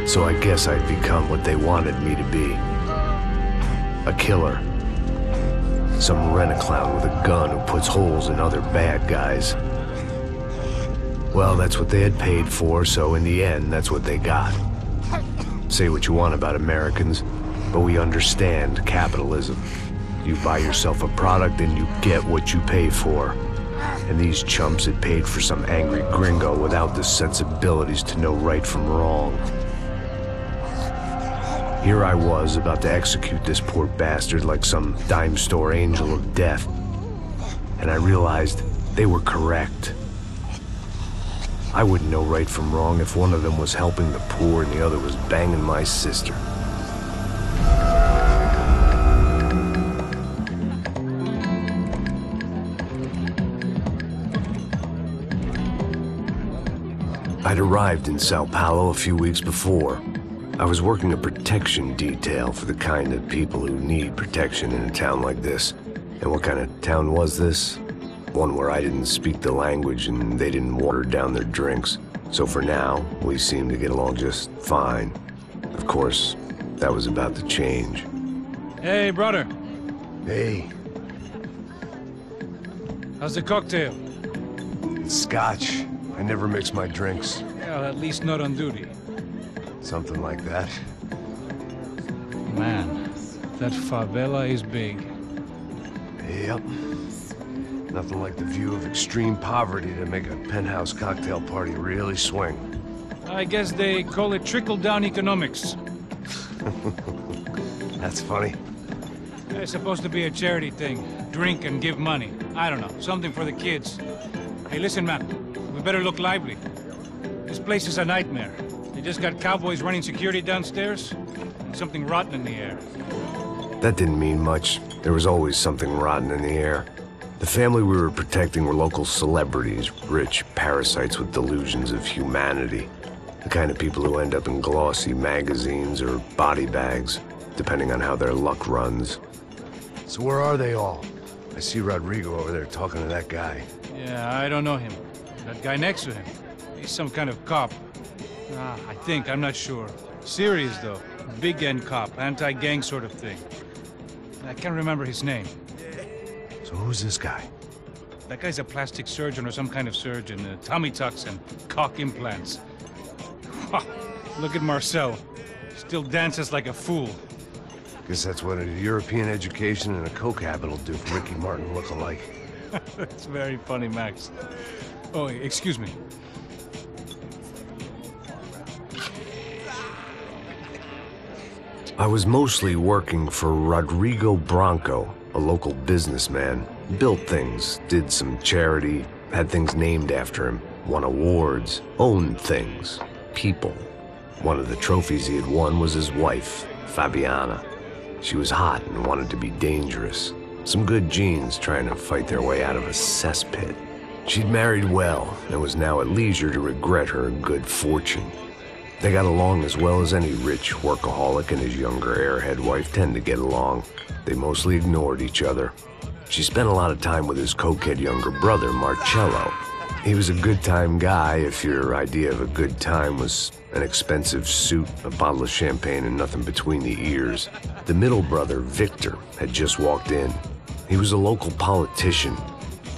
So I guess I'd become what they wanted me to be. A killer. Some rent-a-clown with a gun who puts holes in other bad guys. Well, that's what they had paid for, so in the end, that's what they got. Say what you want about Americans, but we understand capitalism. You buy yourself a product and you get what you pay for. And these chumps had paid for some angry gringo without the sensibilities to know right from wrong. Here I was, about to execute this poor bastard like some dime store angel of death. And I realized they were correct. I wouldn't know right from wrong if one of them was helping the poor and the other was banging my sister. I'd arrived in Sao Paulo a few weeks before. I was working a protection detail for the kind of people who need protection in a town like this. And what kind of town was this? One where I didn't speak the language and they didn't water down their drinks. So for now, we seemed to get along just fine. Of course, that was about to change. Hey, brother. Hey. How's the cocktail? It's scotch. I never mix my drinks. Well, at least not on duty. Something like that. Man, that favela is big. Yep. Nothing like the view of extreme poverty to make a penthouse cocktail party really swing. I guess they call it trickle-down economics. That's funny. It's supposed to be a charity thing. Drink and give money. I don't know, something for the kids. Hey, listen, man. We better look lively. This place is a nightmare. They just got cowboys running security downstairs, and something rotten in the air. That didn't mean much. There was always something rotten in the air. The family we were protecting were local celebrities, rich parasites with delusions of humanity. The kind of people who end up in glossy magazines or body bags, depending on how their luck runs. So where are they all? I see Rodrigo over there talking to that guy. Yeah, I don't know him. That guy next to him, he's some kind of cop. I think, I'm not sure. Serious, though. Big-end cop, anti-gang sort of thing. I can't remember his name. So who's this guy? That guy's a plastic surgeon or some kind of surgeon. Tummy tucks and cock implants. Look at Marcel. Still dances like a fool. Guess that's what a European education and a coke habit will do for Ricky Martin look-alike. That's very funny, Max. Oh, excuse me. I was mostly working for Rodrigo Branco, a local businessman. Built things, did some charity, had things named after him, won awards, owned things, people. One of the trophies he had won was his wife, Fabiana. She was hot and wanted to be dangerous. Some good genes trying to fight their way out of a cesspit. She'd married well and was now at leisure to regret her good fortune. They got along as well as any rich workaholic and his younger airhead wife tend to get along. They mostly ignored each other. She spent a lot of time with his cokehead younger brother, Marcello. He was a good-time guy if your idea of a good time was an expensive suit, a bottle of champagne, and nothing between the ears. The middle brother, Victor, had just walked in. He was a local politician.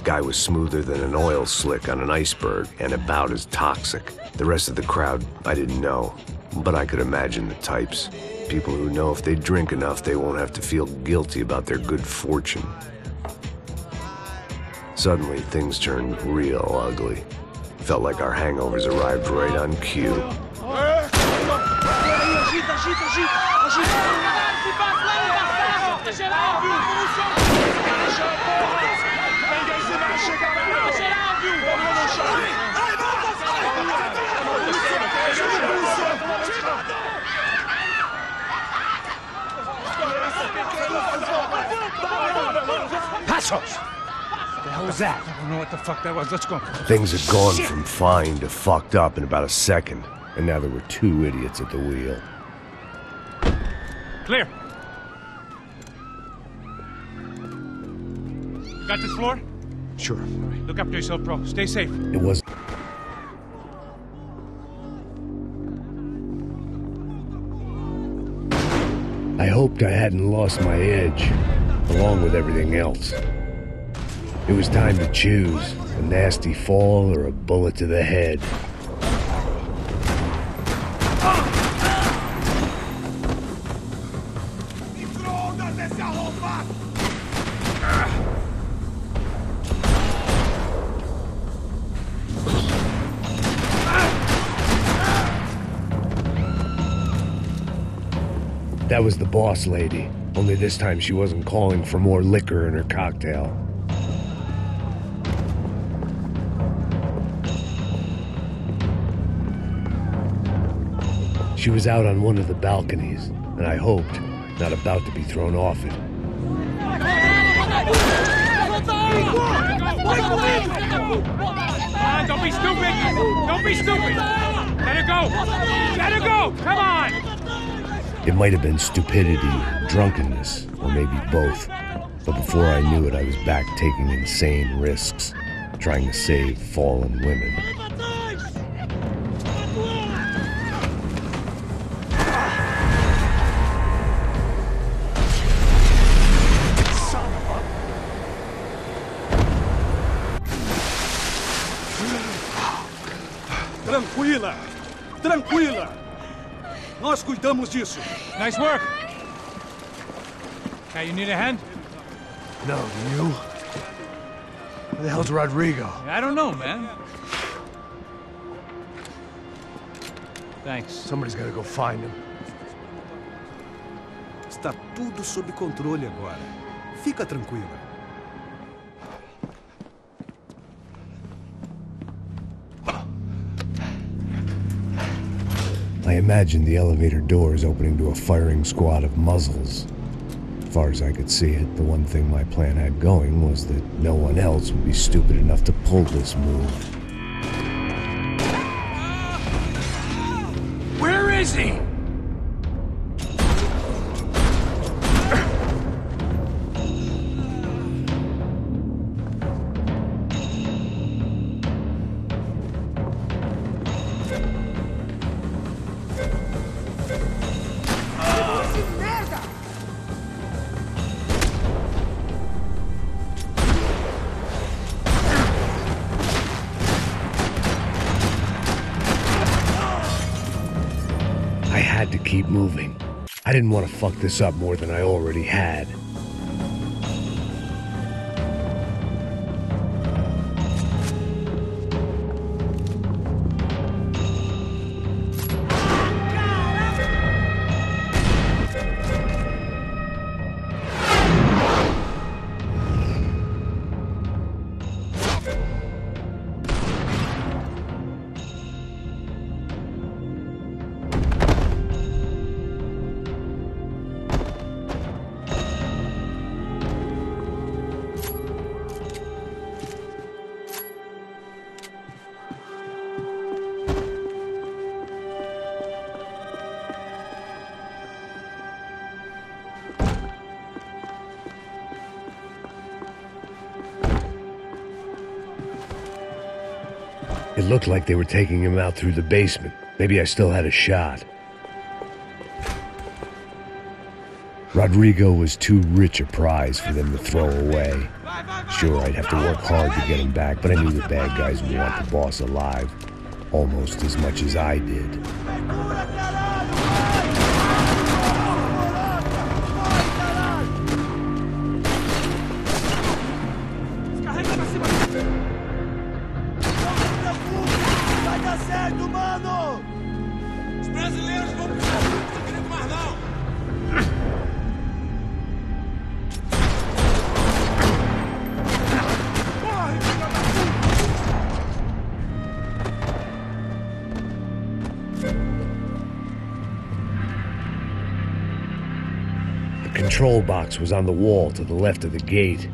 Guy was smoother than an oil slick on an iceberg and about as toxic. The rest of the crowd, I didn't know, but I could imagine the types. People who know if they drink enough, they won't have to feel guilty about their good fortune. Suddenly, things turned real ugly. Felt like our hangovers arrived right on cue. Passos! What the hell was that? I don't know what the fuck that was. Let's go. Things had gone from fine to fucked up in about a second, and now there were two idiots at the wheel. Clear. You got this floor? Sure. All right, look after yourself, bro. Stay safe. It was... I hoped I hadn't lost my edge, along with everything else. It was time to choose, a nasty fall or a bullet to the head. That was the boss lady, only this time she wasn't calling for more liquor in her cocktail. She was out on one of the balconies, and I hoped not about to be thrown off it. Don't be stupid! Don't be stupid! Let her go! Let her go! Come on! It might have been stupidity, drunkenness, or maybe both. But before I knew it, I was back taking insane risks, trying to save fallen women. Tranquila! Tranquila! Nós cuidamos disso. Nice work! Hey, you need a hand? No, you? Where the hell's Rodrigo? I don't know, man. Thanks. Somebody's gotta go find him. Está tudo sob controle agora. Fica tranquila. I imagined the elevator doors opening to a firing squad of muzzles. As far as I could see it, the one thing my plan had going was that no one else would be stupid enough to pull this move. Where is he? I had to keep moving. I didn't want to fuck this up more than I already had. It looked like they were taking him out through the basement. Maybe I still had a shot. Rodrigo was too rich a prize for them to throw away. Sure, I'd have to work hard to get him back, but I knew the bad guys would want the boss alive. Almost as much as I did. The control box was on the wall to the left of the gate.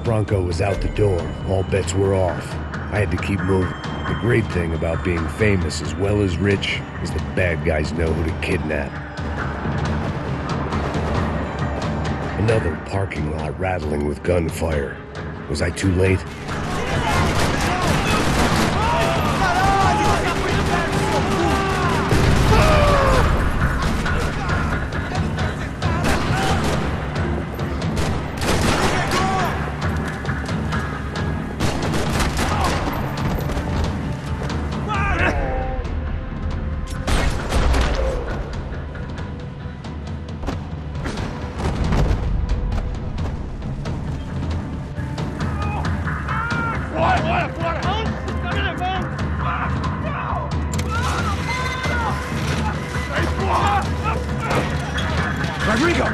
Bronco was out the door, all bets were off. I had to keep moving. The great thing about being famous as well as rich is the bad guys know who to kidnap. Another parking lot rattling with gunfire. Was I too late? Rodrigo!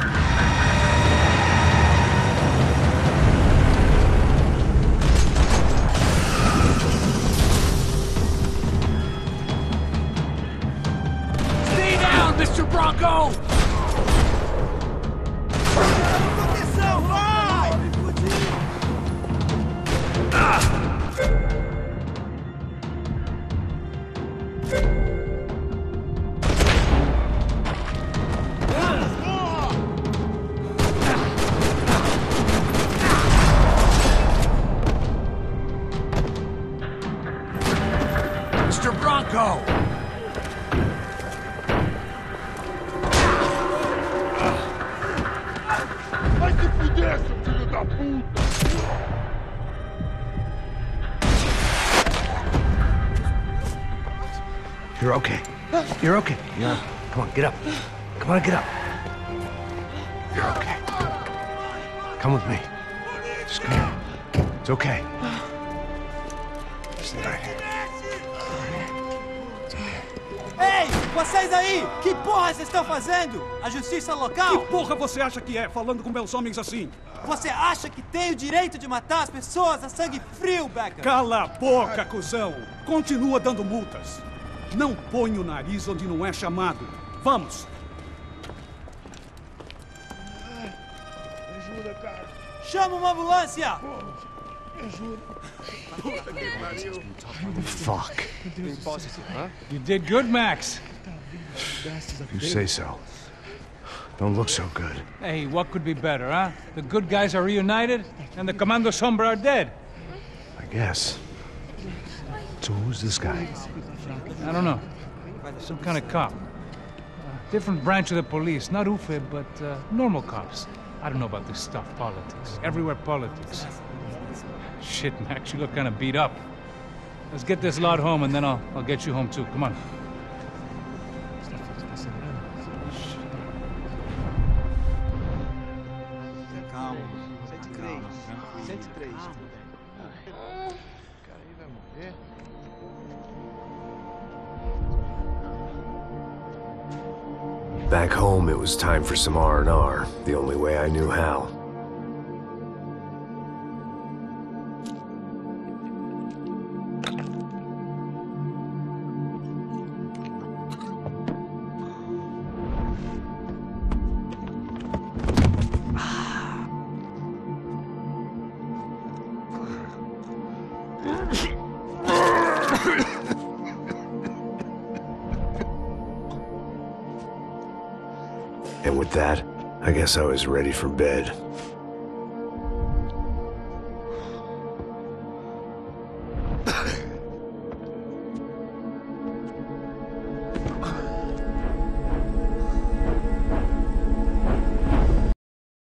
Stay down, Mr. Bronco! Mr. Bronco! Vai se fuder, seu filho da puta! You're okay. You're okay. Yeah. Come on, get up. Come on, get up. You're okay. Come with me. Just come. It's okay. Stay right here. Ei, vocês aí! Que porra vocês estão fazendo? A justiça local? Que porra você acha que é, falando com meus homens assim? Você acha que tem o direito de matar as pessoas a sangue frio, Becker? Cala a boca, cuzão! Continua dando multas. Não põe o nariz onde não é chamado. Vamos! Me ajuda, cara. Chama uma ambulância! Me ajuda. Puta que pariu. Fuck. You did good, Max. You say so. Don't look so good. Hey, what could be better, huh? The good guys are reunited, and the Commando Sombra are dead. I guess. So who's this guy? I don't know. Some kind of cop. Different branch of the police. Not UFE, but normal cops. I don't know about this stuff, politics. Everywhere politics. Shit, Max, you look kind of beat up. Let's get this lot home, and then I'll get you home, too. Come on. Calma, calma. 103. Cara, aí vai morrer. Back home, it was time for some R&R, the only way I knew how. And with that, I guess I was ready for bed.